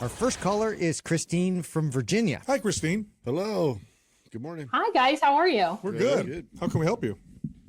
Our first caller is Christine from Virginia. Hi, Christine. Hello. Good morning. Hi, guys. How are you? We're good. How can we help you?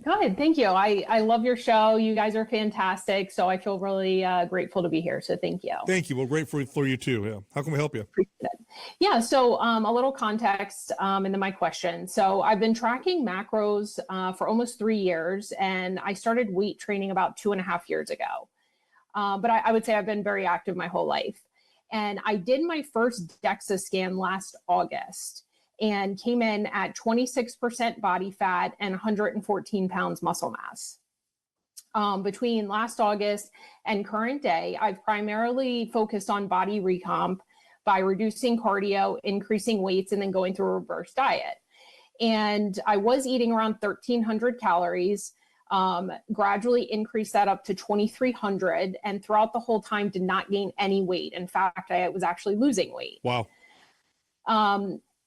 Good. Thank you. I love your show. You guys are fantastic. So I feel really grateful to be here. So thank you. Thank you. We're grateful for you too. Yeah. How can we help you? Appreciate it. Yeah. So a little context and then my question. So I've been tracking macros for almost 3 years, and I started weight training about 2.5 years ago. But I would say I've been very active my whole life. And I did my first DEXA scan last August and came in at 26% body fat and 114 pounds muscle mass. Between last August and current day, I've primarily focused on body recomp by reducing cardio, increasing weights, and then going through a reverse diet. And I was eating around 1,300 calories, gradually increased that up to 2,300, and throughout the whole time did not gain any weight. In fact, I was actually losing weight. Wow.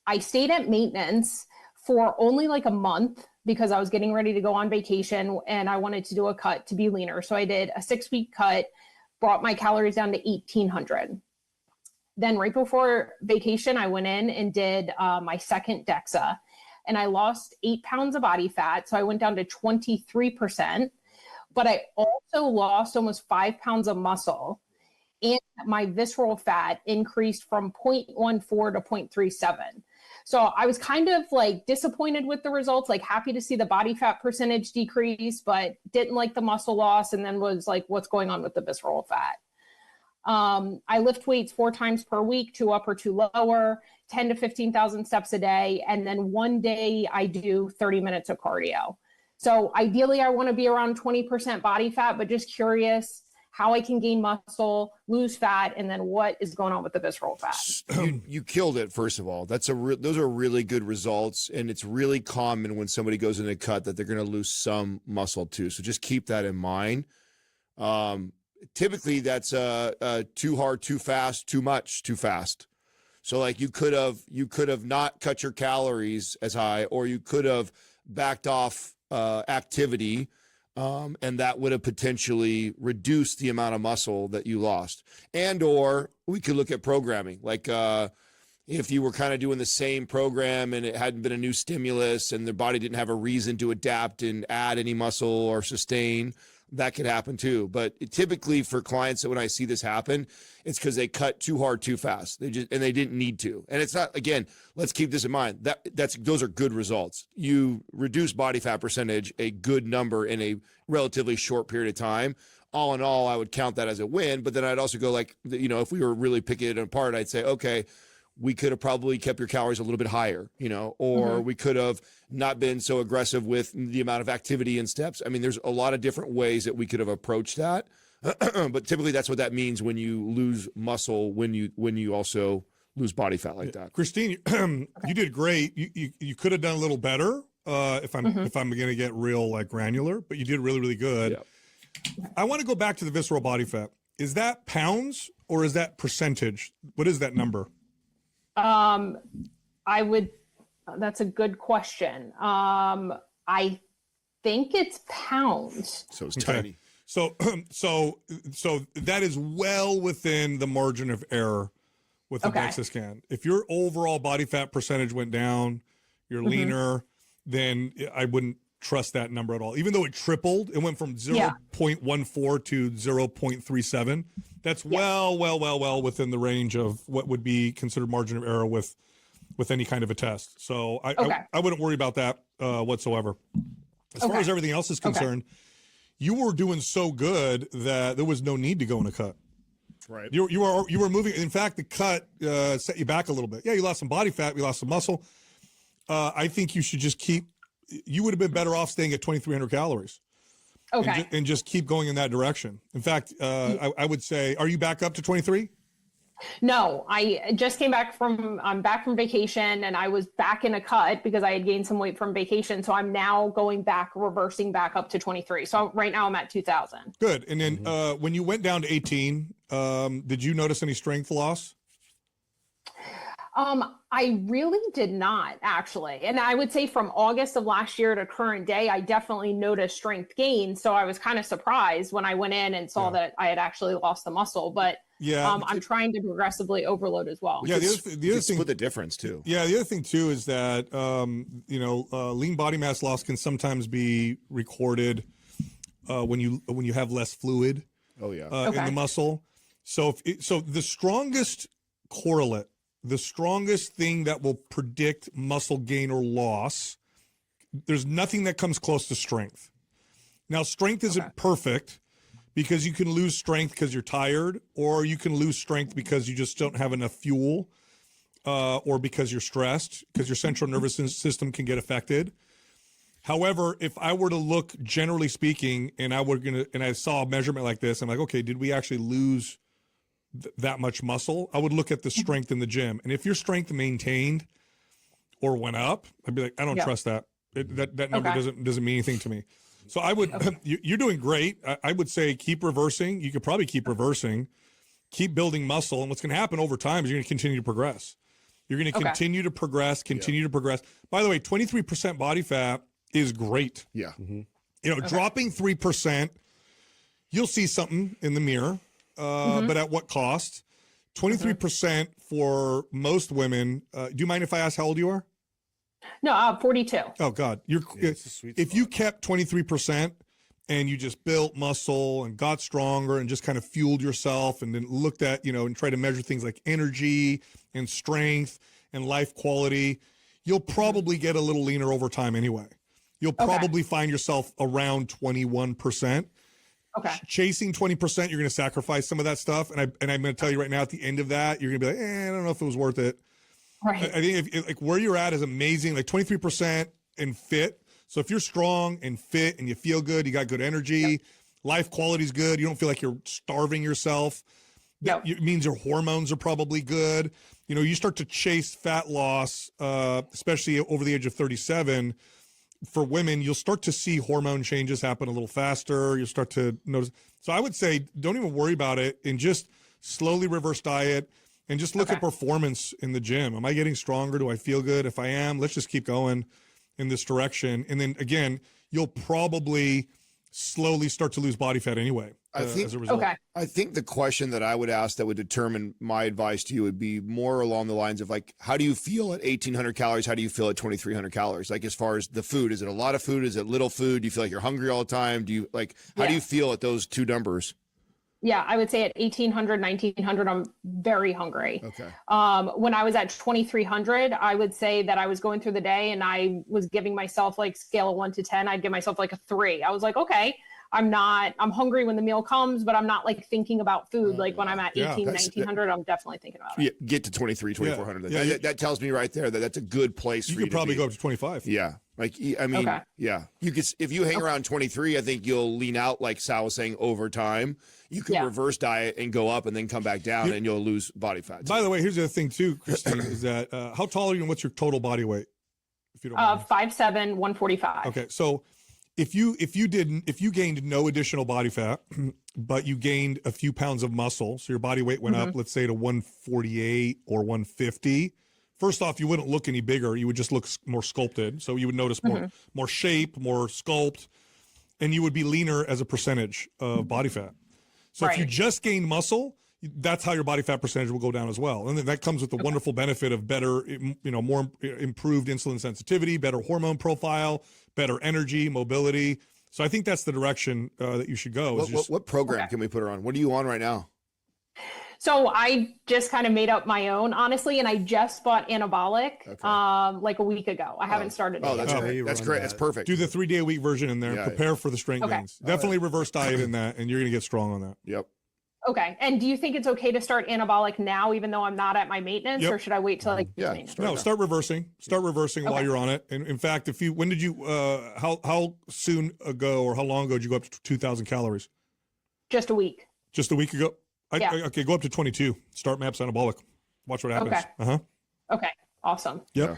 I stayed at maintenance for only like a month because I was getting ready to go on vacation and I wanted to do a cut to be leaner. So I did a 6-week cut, brought my calories down to 1,800. Then right before vacation, I went in and did my second DEXA, and I lost 8 pounds of body fat. So I went down to 23%, but I also lost almost 5 pounds of muscle, and my visceral fat increased from 0.14 to 0.37. So I was kind of like disappointed with the results, like happy to see the body fat percentage decrease, but didn't like the muscle loss, and then was like, what's going on with the visceral fat? I lift weights 4 times per week, 2 upper, 2 lower, 10 to 15,000 steps a day. And then one day I do 30 minutes of cardio. So ideally I want to be around 20% body fat, but just curious how I can gain muscle, lose fat, and then what is going on with the visceral fat. You killed it, first of all. Those are really good results, and it's really common when somebody goes in a cut that they're going to lose some muscle too. So just keep that in mind. Typically that's too hard, too fast, too much, too fast. So like you could have not cut your calories as high, or you could have backed off activity, and that would have potentially reduced the amount of muscle that you lost. And or we could look at programming, like if you were kind of doing the same program and it hadn't been a new stimulus and the body didn't have a reason to adapt and add any muscle or sustain, that could happen too. But typically for clients that when I see this happen, it's because they cut too hard, too fast. They didn't need to. And it's not, again, let's keep this in mind. Those are good results. You reduce body fat percentage, a good number in a relatively short period of time. All in all, I would count that as a win. But then I'd also go like, if we were really picking it apart, I'd say, okay, we could have probably kept your calories a little bit higher, or we could have not been so aggressive with the amount of activity and steps. I mean, there's a lot of different ways that we could have approached that. But typically that's what that means when you lose muscle, when you also lose body fat like that. Christine, you did great. You could have done a little better if I'm going to get real like granular, but you did really, really good. Yeah. I want to go back to the visceral body fat. Is that pounds or is that percentage? What is that number? That's a good question. I think it's pounds. So it's tiny. So that is well within the margin of error with the DEXA scan. If your overall body fat percentage went down, you're leaner, then I wouldn't trust that number at all. Even though it tripled, it went from 0.14 to 0.37. That's well within the range of what would be considered margin of error with any kind of a test. So I wouldn't worry about that whatsoever. As far as everything else is concerned, you were doing so good that there was no need to go in a cut. Right. You were moving. In fact, the cut set you back a little bit. Yeah, you lost some body fat, you lost some muscle. I think you should just keep. You would have been better off staying at 2,300 calories. Okay. And just keep going in that direction. In fact, I would say, are you back up to 23? No, I just I'm back from vacation, and I was back in a cut because I had gained some weight from vacation. So I'm now reversing back up to 23. So right now I'm at 2,000. Good. And then when you went down to 18, did you notice any strength loss? I really did not, actually. And I would say from August of last year to current day, I definitely noticed strength gain. So I was kind of surprised when I went in and saw that I had actually lost the muscle. But Yeah. I'm trying to progressively overload as well. Yeah, the other thing, split the difference too. Yeah, the other thing too is that lean body mass loss can sometimes be recorded when you have less fluid. Oh yeah. In the muscle. So the strongest correlate, the strongest thing that will predict muscle gain or loss, there's nothing that comes close to strength. Now, strength isn't perfect, because you can lose strength because you're tired, or you can lose strength because you just don't have enough fuel, or because you're stressed, because your central nervous system can get affected. However, if I were to look, generally speaking, and I saw a measurement like this, I'm like, okay, did we actually lose that much muscle? I would look at the strength in the gym, and if your strength maintained or went up, I'd be like, I don't trust that. That number doesn't mean anything to me. So I would, you're doing great. I would say keep reversing. You could probably keep reversing, keep building muscle. And what's going to happen over time is you're going to continue to progress. You're going to continue to progress, to progress. By the way, 23% body fat is great. Yeah. Mm-hmm. Dropping 3%, you'll see something in the mirror, but at what cost? 23% for most women. Do you mind if I ask how old you are? No, 42. Oh God, if you kept 23% and you just built muscle and got stronger and just kind of fueled yourself and then looked at, and tried to measure things like energy and strength and life quality, you'll probably get a little leaner over time anyway. You'll probably find yourself around 21%. Okay. Chasing 20%, you're going to sacrifice some of that stuff. And I'm going to tell you right now, at the end of that, you're going to be like, I don't know if it was worth it. Right. I think if where you're at is amazing, like 23% and fit. So if you're strong and fit and you feel good, you got good energy, life quality is good, you don't feel like you're starving yourself. It means your hormones are probably good. You start to chase fat loss, especially over the age of 37. For women, you'll start to see hormone changes happen a little faster. You'll start to notice. So I would say don't even worry about it and just slowly reverse diet. And just look at performance in the gym. Am I getting stronger? Do I feel good? If I am, let's just keep going in this direction. And then again, you'll probably slowly start to lose body fat anyway as a result. I think the question that I would ask that would determine my advice to you would be more along the lines of like, how do you feel at 1,800 calories? How do you feel at 2,300 calories? Like as far as the food, is it a lot of food? Is it little food? Do you feel like you're hungry all the time? Do you how do you feel at those two numbers? Yeah, I would say at 1,800, 1,900, I'm very hungry. Okay. When I was at 2,300, I would say that I was going through the day and I was giving myself like scale of 1 to 10. I'd give myself like a 3. I was like, okay, I'm hungry when the meal comes, but I'm not like thinking about food. Like when I'm at 1,900, I'm definitely thinking about it. Yeah, get to 2,400. That tells me right there that that's a good place for you. You could probably go up to 25. Yeah. Like, I mean, you could, if you hang around 23, I think you'll lean out, like Sal was saying, over time. You can reverse diet and go up and then come back down and you'll lose body fat. By the way, here's the other thing too, Christine, is that how tall are you and what's your total body weight? If you don't mind. 5'7", 145. Okay. So if you gained no additional body fat, but you gained a few pounds of muscle, so your body weight went up, let's say to 148 or 150, first off, you wouldn't look any bigger. You would just look more sculpted. So you would notice more shape, more sculpt, and you would be leaner as a percentage of body fat. So if you just gained muscle, that's how your body fat percentage will go down as well. And then that comes with the wonderful benefit of better, more improved insulin sensitivity, better hormone profile, better energy, mobility. So I think that's the direction that you should go. What program can we put her on? What are you on right now? So I just kind of made up my own, honestly, and I just bought Anabolic like a week ago. I haven't started it. Oh, that's great. That's great. That's perfect. Do the 3-day-a-week version in there. Prepare for the strength gains. Definitely reverse diet in that, and you're going to get strong on that. Yep. Okay. And do you think it's okay to start Anabolic now, even though I'm not at my maintenance, or should I wait till maintenance? No, start reversing. Start reversing while you're on it. And in fact, when did you, how soon ago or how long ago did you go up to 2,000 calories? Just a week. Just a week ago? Okay, go up to 22. Start MAPS Anabolic. Watch what happens. Okay. Okay. Awesome. Yep. Yeah.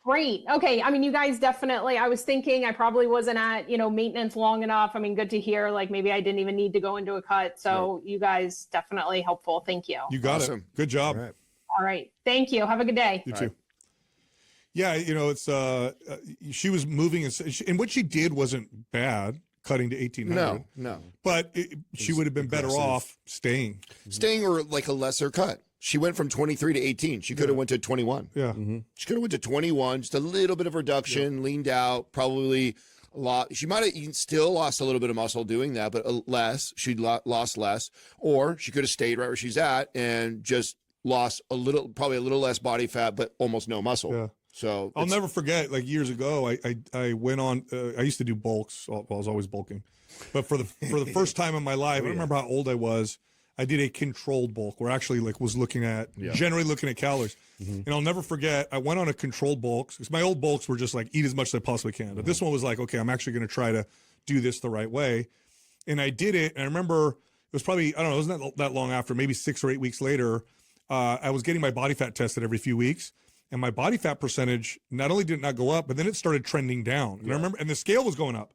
Great. Okay. I mean, you guys definitely, I was thinking I probably wasn't at, maintenance long enough. I mean, good to hear. Like maybe I didn't even need to go into a cut. So you guys definitely helpful. Thank you. You got it. Good job. All right. Thank you. Have a good day. You too. Yeah. It's, she was moving and what she did wasn't bad. cutting to 1800. No. But she would have been better off staying. Staying or like a lesser cut. She went from 23 to 18. She could have went to 21. Yeah. She could have went to 21, just a little bit of reduction, leaned out, probably a lot. She might have still lost a little bit of muscle doing that, but less. She'd lost less. Or she could have stayed right where she's at and just lost a little, probably a little less body fat, but almost no muscle. Yeah. So I'll never forget, like years ago, I went on, I used to do bulks. Well, I was always bulking. But for the first time in my life, I don't remember how old I was, I did a controlled bulk where I actually like was looking at, generally looking at calories. And I'll never forget, I went on a controlled bulk because my old bulks were just like eat as much as I possibly can. But this one was like, okay, I'm actually going to try to do this the right way. And I did it. And I remember it was probably, I don't know, it wasn't that long after, maybe 6 or 8 weeks later, I was getting my body fat tested every few weeks. And my body fat percentage not only did not go up, but then it started trending down. And I remember, and the scale was going up.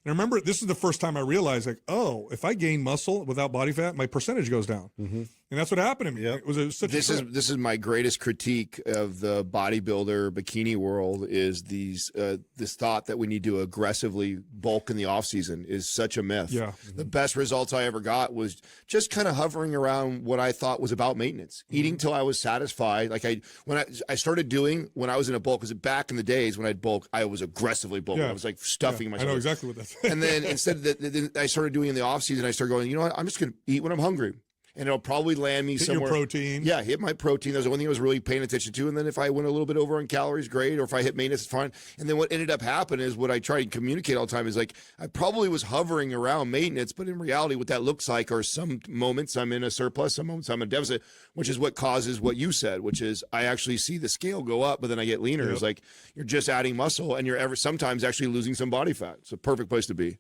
And I remember this is the first time I realized, like, oh, if I gain muscle without body fat, my percentage goes down. And that's what happened to me. It was such this is my greatest critique of the bodybuilder bikini world is this thought that we need to aggressively bulk in the off season is such a myth. The best results I ever got was just kind of hovering around what I thought was about maintenance, eating till I was satisfied. Like when I started doing when I was in a bulk, because back in the days when I'd bulk, I was aggressively bulking. I was like stuffing myself. I know exactly what that's. And then instead of then I started doing in the off season, I started going, you know what? I'm just going to eat when I'm hungry. And it'll probably land me somewhere. Your protein. Yeah, hit my protein. That was the one thing I was really paying attention to. And then if I went a little bit over on calories, great. Or if I hit maintenance, it's fine. And then what ended up happening is what I try to communicate all the time is like, I probably was hovering around maintenance, but in reality, what that looks like are some moments I'm in a surplus, some moments I'm in a deficit, which is what causes what you said, which is I actually see the scale go up, but then I get leaner. It's like you're just adding muscle and you're sometimes actually losing some body fat. It's a perfect place to be.